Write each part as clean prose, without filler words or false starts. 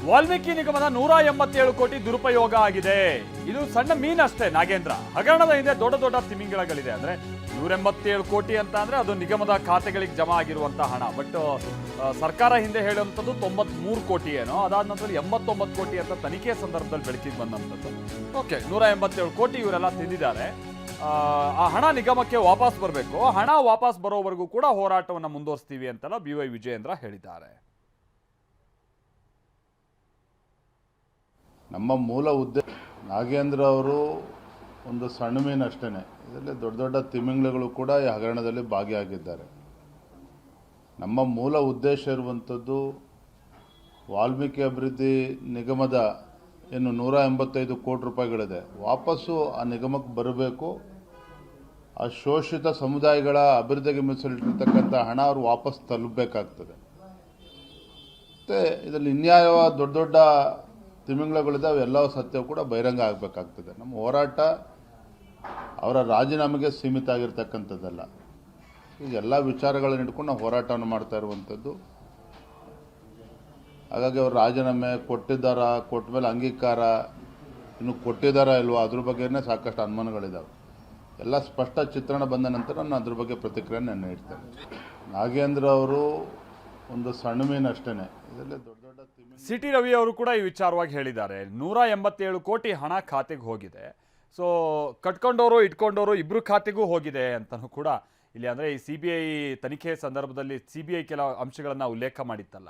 ವಾಲ್ಮೀಕಿ ನಿಗಮದ 187 ಕೋಟಿ ದುರುಪಯೋಗ ಆಗಿದೆ. ಇದು ಸಣ್ಣ ಮೀನಷ್ಟೇ ನಾಗೇಂದ್ರ. ಹಗರಣದ ಹಿಂದೆ ದೊಡ್ಡ ದೊಡ್ಡ ತಿಮಿಂಗಿಳಗಳಿದೆ. ಅಂದ್ರೆ 187 ಕೋಟಿ ಅಂತ ಅಂದ್ರೆ ಅದು ನಿಗಮದ ಖಾತೆಗಳಿಗೆ ಜಮಾ ಆಗಿರುವಂತಹ ಹಣ. ಬಟ್ ಸರ್ಕಾರ ಹಿಂದೆ ಹೇಳುವಂಥದ್ದು 93 ಕೋಟಿ ಏನೋ, ಅದಾದ ನಂತರ 89 ಕೋಟಿ ಅಂತ ತನಿಖೆ ಸಂದರ್ಭದಲ್ಲಿ ಬೆಳಕಿಗೆ ಬಂದಂಥದ್ದು. ಓಕೆ, 187 ಕೋಟಿ ಇವರೆಲ್ಲ ತಿಂದಿದ್ದಾರೆ. ಆ ಹಣ ನಿಗಮಕ್ಕೆ ವಾಪಸ್ ಬರಬೇಕು. ಹಣ ವಾಪಸ್ ಬರೋವರೆಗೂ ಕೂಡ ಹೋರಾಟವನ್ನು ಮುಂದುವರಿಸ್ತೀವಿ ಅಂತೆಲ್ಲ BY ವಿಜಯೇಂದ್ರ ಹೇಳಿದ್ದಾರೆ. ನಮ್ಮ ಮೂಲ ಉದ್ದೇಶ ನಾಗೇಂದ್ರ ಅವರು ಒಂದು ಸಣ್ಣ ಮೀನು ಅಷ್ಟೇ. ಇದರಲ್ಲಿ ದೊಡ್ಡ ದೊಡ್ಡ ತಿಮಿಂಗ್ಲಗಳು ಕೂಡ ಈ ಹಗರಣದಲ್ಲಿ ಭಾಗಿಯಾಗಿದ್ದಾರೆ. ನಮ್ಮ ಮೂಲ ಉದ್ದೇಶ ಇರುವಂಥದ್ದು ವಾಲ್ಮೀಕಿ ಅಭಿವೃದ್ಧಿ ನಿಗಮದ ಏನು 185 ಕೋಟಿ ರೂಪಾಯಿಗಳಿದೆ, ವಾಪಸ್ಸು ಆ ನಿಗಮಕ್ಕೆ ಬರಬೇಕು. ಆ ಶೋಷಿತ ಸಮುದಾಯಗಳ ಅಭಿವೃದ್ಧಿಗೆ ಮೀಸಲಿಟ್ಟಿರ್ತಕ್ಕಂಥ ಹಣ ಅವರು ವಾಪಸ್ ತಲುಪಬೇಕಾಗ್ತದೆ. ಮತ್ತು ಇದರಲ್ಲಿ ಇನ್ಯಾವ ದೊಡ್ಡ ದೊಡ್ಡ ತಿಮಿಂಗ್ಲಗಳಿದ್ದಾವೆ, ಎಲ್ಲವೂ ಸತ್ಯ ಕೂಡ ಬಹಿರಂಗ ಆಗಬೇಕಾಗ್ತದೆ. ನಮ್ಮ ಹೋರಾಟ ಅವರ ರಾಜೀನಾಮೆಗೆ ಸೀಮಿತ ಆಗಿರ್ತಕ್ಕಂಥದ್ದಲ್ಲ. ಈಗ ಎಲ್ಲ ವಿಚಾರಗಳನ್ನು ಇಟ್ಕೊಂಡು ನಾವು ಹೋರಾಟವನ್ನು ಮಾಡ್ತಾ ಇರುವಂಥದ್ದು. ಹಾಗಾಗಿ ಅವರು ರಾಜೀನಾಮೆ ಕೊಟ್ಟಿದ್ದಾರಾ, ಕೊಟ್ಟ ಮೇಲೆ ಅಂಗೀಕಾರ ಇನ್ನು ಕೊಟ್ಟಿದ್ದಾರಾ ಇಲ್ವಾ ಅದ್ರ ಬಗ್ಗೆನೇ ಸಾಕಷ್ಟು ಅನುಮಾನಗಳಿದ್ದಾವೆ. ಎಲ್ಲ ಸ್ಪಷ್ಟ ಚಿತ್ರಣ ಬಂದ ನಂತರ ನಾನು ಅದ್ರ ಬಗ್ಗೆ ಪ್ರತಿಕ್ರಿಯೆಯನ್ನು ನೀಡ್ತೇನೆ. ನಾಗೇಂದ್ರ ಅವರು ಒಂದು ಸಣ್ಣ ಮೀನು ಅಷ್ಟೇ. ಇದರಲ್ಲಿ ದೊಡ್ಡ ದೊಡ್ಡ ಸಿಟಿ ರವಿ ಅವರು ಕೂಡ ಈ ವಿಚಾರವಾಗಿ ಹೇಳಿದ್ದಾರೆ. 187 ಕೋಟಿ ಹಣ ಖಾತೆಗೆ ಹೋಗಿದೆ. ಸೊ ಕಟ್ಕೊಂಡವರು ಇಟ್ಕೊಂಡವರು ಇಬ್ಬರು ಖಾತೆಗೂ ಹೋಗಿದೆ ಅಂತಲೂ ಕೂಡ ಇಲ್ಲಿ, ಅಂದರೆ ಈ CBI ತನಿಖೆ ಸಂದರ್ಭದಲ್ಲಿ CBI ಕೆಲ ಅಂಶಗಳನ್ನು ಉಲ್ಲೇಖ ಮಾಡಿತ್ತಲ್ಲ,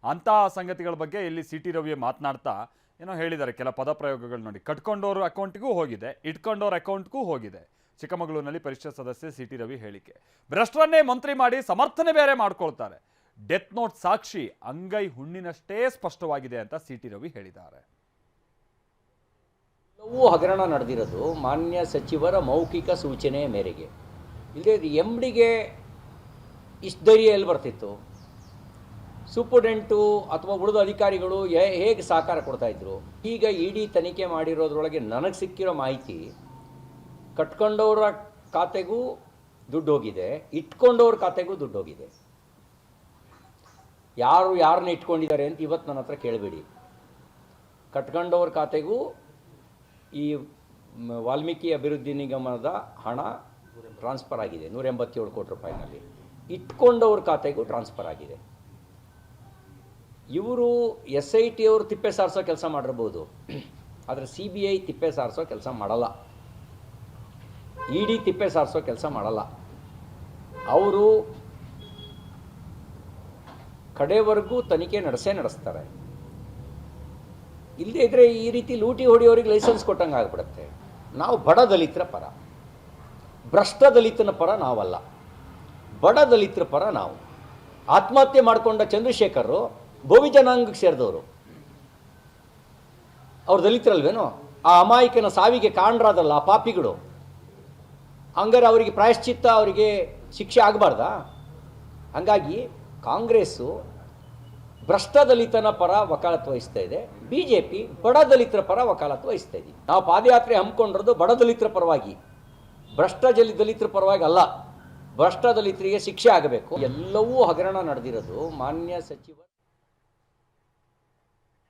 ಅಂಥ ಸಂಗತಿಗಳ ಬಗ್ಗೆ ಇಲ್ಲಿ ಸಿಟಿ ರವಿ ಮಾತನಾಡ್ತಾ ಏನೋ ಹೇಳಿದ್ದಾರೆ. ಕೆಲ ಪದ ಪ್ರಯೋಗಗಳು ನೋಡಿ. ಕಟ್ಕೊಂಡವ್ರ ಅಕೌಂಟ್ಗೂ ಹೋಗಿದೆ, ಇಟ್ಕೊಂಡವ್ರ ಅಕೌಂಟ್ಗೂ ಹೋಗಿದೆ. ಚಿಕ್ಕಮಗಳೂರಿನಲ್ಲಿ ಪರಿಷತ್ ಸದಸ್ಯ ಸಿಟಿ ರವಿ ಹೇಳಿಕೆ. ಭ್ರಷ್ಟರನ್ನೇ ಮಂತ್ರಿ ಮಾಡಿ ಸಮರ್ಥನೆ ಬೇರೆ ಮಾಡ್ಕೊಳ್ತಾರೆ. ಡೆತ್ ನೋಟ್ ಸಾಕ್ಷಿ ಅಂಗೈ ಹುಣ್ಣಿನಷ್ಟೇ ಸ್ಪಷ್ಟವಾಗಿದೆ ಅಂತ ಸಿಟಿ ರವಿ ಹೇಳಿದ್ದಾರೆ. ಎಲ್ಲವೂ ಹಗರಣ ನಡೆದಿರೋದು ಮಾನ್ಯ ಸಚಿವರ ಮೌಖಿಕ ಸೂಚನೆ ಮೇರೆಗೆ. ಇಲ್ಲದೆ MDಗೆ ಇಷ್ಟು ಧೈರ್ಯ ಎಲ್ಲಿ ಬರ್ತಿತ್ತು? ಸೂಪರ್ಡೆಂಟು ಅಥವಾ ಉಳಿದ ಅಧಿಕಾರಿಗಳು ಹೇಗೆ ಸಹಕಾರ ಕೊಡ್ತಾಯಿದ್ರು? ಈಗ ED ತನಿಖೆ ಮಾಡಿರೋದ್ರೊಳಗೆ ನನಗೆ ಸಿಕ್ಕಿರೋ ಮಾಹಿತಿ, ಕಟ್ಕೊಂಡವ್ರ ಖಾತೆಗೂ ದುಡ್ಡು ಹೋಗಿದೆ, ಇಟ್ಕೊಂಡವ್ರ ಖಾತೆಗೂ ದುಡ್ಡು ಹೋಗಿದೆ. ಯಾರನ್ನ ಇಟ್ಕೊಂಡಿದ್ದಾರೆ ಅಂತ ಇವತ್ತು ನನ್ನ ಹತ್ರ ಕೇಳಬೇಡಿ. ಕಟ್ಕೊಂಡವ್ರ ಖಾತೆಗೂ ಈ ವಾಲ್ಮೀಕಿ ಅಭಿವೃದ್ಧಿ ನಿಗಮದ ಹಣ ಟ್ರಾನ್ಸ್ಫರ್ ಆಗಿದೆ 187 ಕೋಟಿ ರೂಪಾಯಿನಲ್ಲಿ. ಇಟ್ಕೊಂಡವ್ರ ಖಾತೆಗೂ ಟ್ರಾನ್ಸ್ಫರ್ ಆಗಿದೆ. ಇವರು SIT ಅವರು ತಿಪ್ಪೆ ಸಾರಿಸೋ ಕೆಲಸ ಮಾಡಿರ್ಬೋದು, ಆದರೆ CBI ತಿಪ್ಪೆ ಸಾರಿಸೋ ಕೆಲಸ ಮಾಡಲ್ಲ. ED ತಿಪ್ಪೆ ಸಾರಿಸೋ ಕೆಲಸ ಮಾಡಲ್ಲ. ಅವರು ಕಡೆವರೆಗೂ ತನಿಖೆ ನಡೆಸ್ತಾರೆ. ಇಲ್ಲದೇ ಇದ್ದರೆ ಈ ರೀತಿ ಲೂಟಿ ಹೊಡೆಯೋರಿಗೆ ಲೈಸೆನ್ಸ್ ಕೊಟ್ಟಂಗೆ ಆಗಿಬಿಡುತ್ತೆ. ನಾವು ಬಡ ದಲಿತರ ಪರ, ಭ್ರಷ್ಟ ದಲಿತನ ಪರ ನಾವಲ್ಲ, ಬಡ ದಲಿತರ ಪರ ನಾವು. ಆತ್ಮಹತ್ಯೆ ಮಾಡಿಕೊಂಡ ಚಂದ್ರಶೇಖರ್ ಬೋವಿ ಜನಾಂಗಕ್ಕೆ ಸೇರಿದವರು, ಅವ್ರು ದಲಿತರಲ್ವೇನೋ? ಆ ಅಮಾಯಕನ ಸಾವಿಗೆ ಕಾರಣರಾದಲ್ಲ ಆ ಪಾಪಿಗಳು. ಹಂಗಾರೆ ಅವರಿಗೆ ಪ್ರಾಯಶ್ಚಿತ್ತ, ಅವರಿಗೆ ಶಿಕ್ಷೆ ಆಗಬಾರ್ದಾ? ಹಂಗಾಗಿ ಕಾಂಗ್ರೆಸ್ಸು ಭ್ರಷ್ಟ ದಲಿತನ ಪರ ವಕಾಲತ್ತು ವಹಿಸ್ತಾ ಇದೆ, BJP ಬಡ ದಲಿತರ ಪರ ವಕಾಲತ್ತು ವಹಿಸ್ತಾ ಇದ್ದೀವಿ. ನಾವು ಪಾದಯಾತ್ರೆ ಹಮ್ಮಿಕೊಂಡಿರೋದು ಬಡ ದಲಿತರ ಪರವಾಗಿ, ಭ್ರಷ್ಟ ದಲಿತರ ಪರವಾಗಿ ಅಲ್ಲ. ಭ್ರಷ್ಟ ದಲಿತರಿಗೆ ಶಿಕ್ಷೆ ಆಗಬೇಕು. ಎಲ್ಲವೂ ಹಗರಣ ನಡೆದಿರೋದು ಮಾನ್ಯ ಸಚಿವ